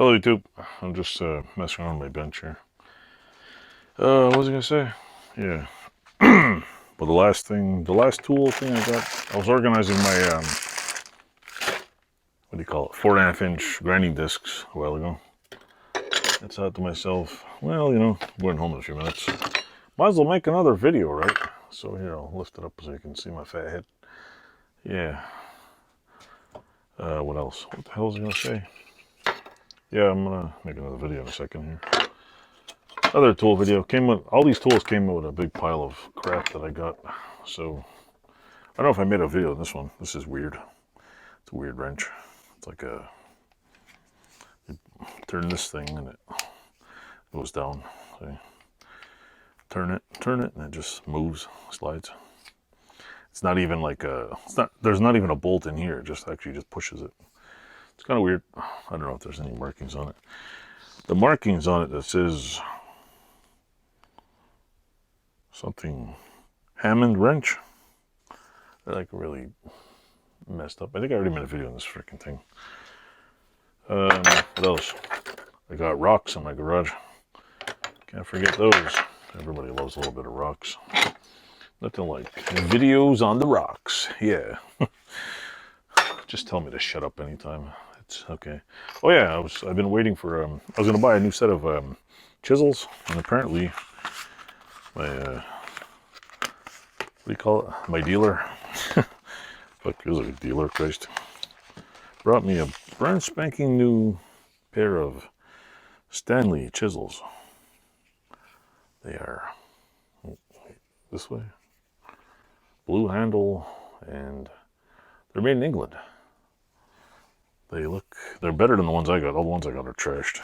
Hello YouTube. I'm just messing around on my bench here. What was I gonna say? Yeah. Well, the last tool thing I got, I was organizing my what do you call it? 4.5-inch grinding discs a while ago. I thought to myself, well, you know, I'm going home in a few minutes. Might as well make another video, right? So here, I'll lift it up so you can see my fat head. Yeah. What else? What the hell was I gonna say? Yeah, I'm gonna make another video in a second here. Other tool video came with, all these tools came with a big pile of crap that I got. So, I don't know if I made a video on this one. This is weird. It's a weird wrench. It's like a, you turn this thing and it goes down. See? Turn it, and it just moves, slides. It's not even like a, there's not even a bolt in here. It just actually just pushes it. It's kind of weird. I don't know if there's any markings on it. The markings on it that says something Hammond wrench. They're like really messed up. I think I already made a video on this freaking thing. What else? I got rocks in my garage. Can't forget those. Everybody loves a little bit of rocks. Nothing like videos on the rocks. Yeah. Just tell me to shut up anytime. It's okay. Oh yeah, I've been waiting for I was gonna buy a new set of chisels, and apparently my what do you call it? My dealer. Fuck, here's a dealer, Christ. Brought me a brand spanking new pair of Stanley Chisels. They are this way. Blue handle, and they're made in England. They're better than the ones I got. All the ones I got are trashed.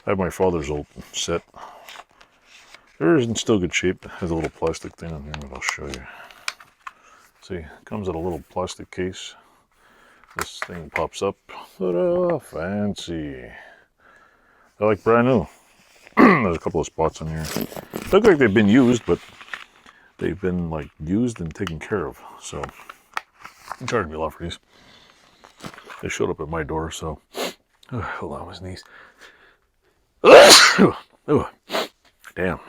I have my father's old set. They're in still good shape. It has a little plastic thing on here that I'll show you. See, it comes in a little plastic case. This thing pops up. Ta-da! Fancy. They're like brand new. There's a couple of spots on here. Look like they've been used, but they've been like used and taken care of. So they charged me a lot for these. They showed up at my door, so hold on, my sneeze. Oh, damn.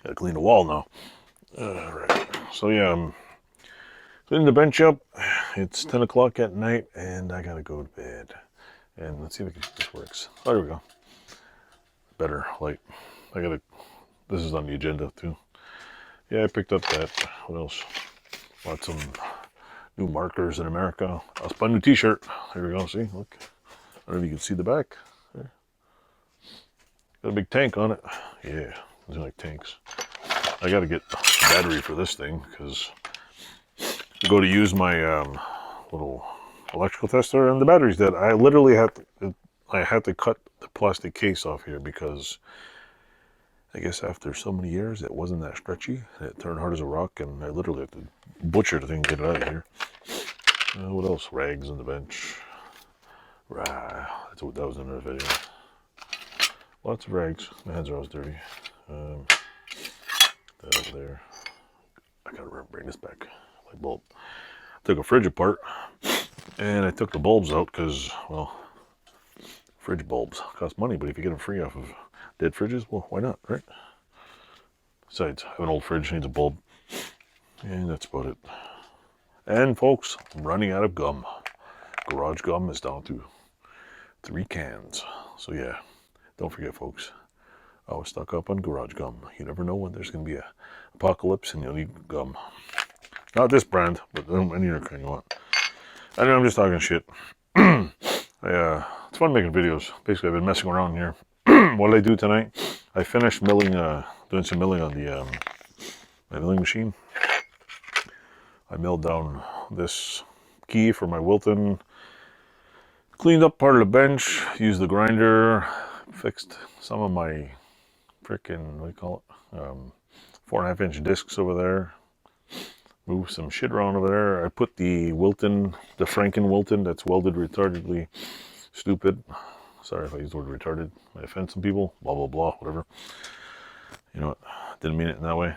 Gotta clean the wall now. Alright. So yeah, I'm cleaning the bench up. It's 10 o'clock at night and I gotta go to bed. And let's see if this works. Oh, there we go. Better light. This is on the agenda too. Yeah, I picked up that. What else? Bought some new markers in America. I bought a new t-shirt. Here we go, see, look. I don't know if you can see the back. There. Got a big tank on it. Yeah, these are like tanks. I gotta get a battery for this thing because I go to use my little electrical tester and the battery's dead. I literally had to cut the plastic case off here because I guess after so many years it wasn't that stretchy. It turned hard as a rock and I literally had to butcher the thing to get it out of here. What else? Rags on the bench. That was another video. Lots of rags. My hands are always dirty. That over there. I gotta remember to bring this back. My bulb. I took a fridge apart and I took the bulbs out because, well, fridge bulbs cost money, but if you get them free off of dead fridges, well, why not, right? Besides, I have an old fridge, needs a bulb. And that's about it. And folks, I'm running out of gum. Garage gum is down to 3 cans. So yeah, don't forget folks, I was stock up on garage gum. You never know when there's going to be a apocalypse and you'll need gum. Not this brand, but any other kind you want. I know I'm just talking shit. It's fun making videos. Basically, I've been messing around here. What did I do tonight? I finished milling, doing some milling on the my milling machine. I milled down this key for my Wilton, cleaned up part of the bench, used the grinder, fixed some of my frickin', what do you call it, 4.5-inch discs over there, moved some shit around over there. I put the Wilton, the Franken Wilton that's welded retardedly stupid. Sorry if I used the word retarded. I offend some people, blah, blah, blah, whatever. You know what, didn't mean it in that way.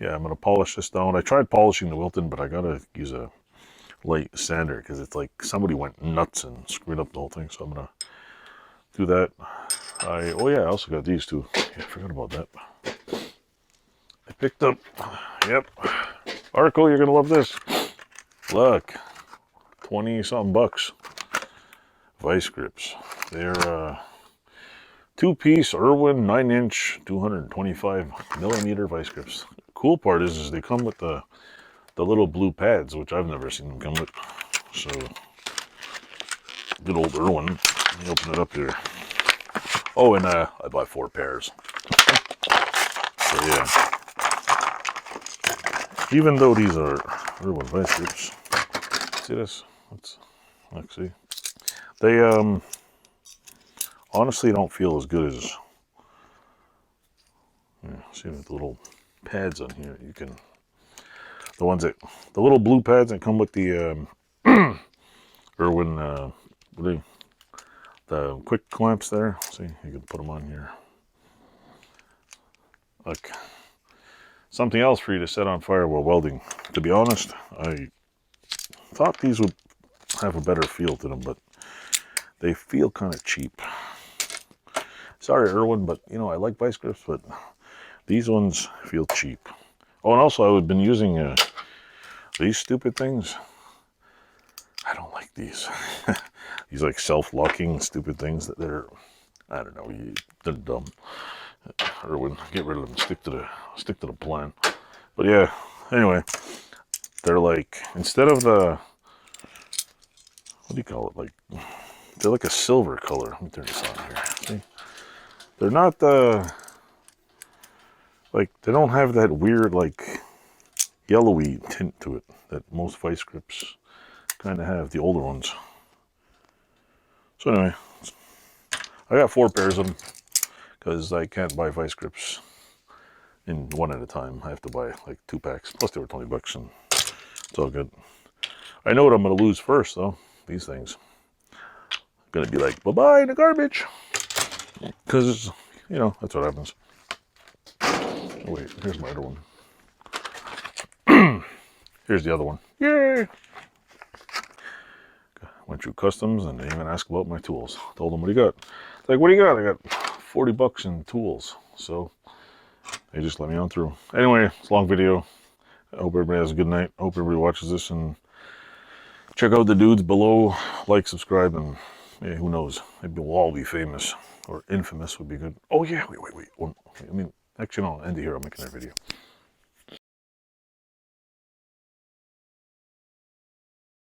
Yeah, I'm going to polish this down. I tried polishing the Wilton, but I got to use a light sander because it's like somebody went nuts and screwed up the whole thing. So I'm going to do that. Oh yeah, I also got these too. Yeah, I forgot about that. I picked up, yep. Arco, you're gonna love this. Look, 20-something bucks. Vice grips. They're 2-piece Irwin 9-inch 225mm vice grips. Cool part is they come with the little blue pads, which I've never seen them come with. So good old Irwin. Let me open it up here. Oh, and I bought 4 pairs. So yeah. Even though these are Irwin vice grips, see this? Let's see. They honestly don't feel as good as, see with the little pads on here. You can, the little blue pads that come with the Irwin, the quick clamps there. See, you can put them on here. Look, something else for you to set on fire while welding. To be honest, I thought these would have a better feel to them, but they feel kind of cheap. Sorry, Irwin, but you know, I like vice grips, but these ones feel cheap. Oh, and also I've been using these stupid things. I don't like these. These like self-locking stupid things that they're, I don't know, they're dumb. Irwin, get rid of them. Stick to the plan. But yeah, anyway, they're like, instead of the, what do you call it? Like, they're like a silver color. Let me turn this on here. See? They're not like, they don't have that weird like yellowy tint to it that most vice grips kind of have, the older ones. So anyway, I got 4 pairs of them because I can't buy vice grips in one at a time. I have to buy like 2 packs. Plus they were 20 bucks and it's all good. I know what I'm going to lose first though. These things. I'm going to be like, bye-bye in the garbage. Because, you know, that's what happens. Oh wait, here's my other one. Here's the other one. Yay! Went through customs and they even asked about my tools. Told them, what do you got? It's like, what do you got? I got 40 bucks in tools. So they just let me on through. Anyway, it's a long video. I hope everybody has a good night. I hope everybody watches this and check out the dudes below. Like, subscribe, and yeah, who knows? Maybe we'll all be famous, or infamous would be good. Oh yeah, wait. I mean, actually no, I'll end it here. I'll make another video.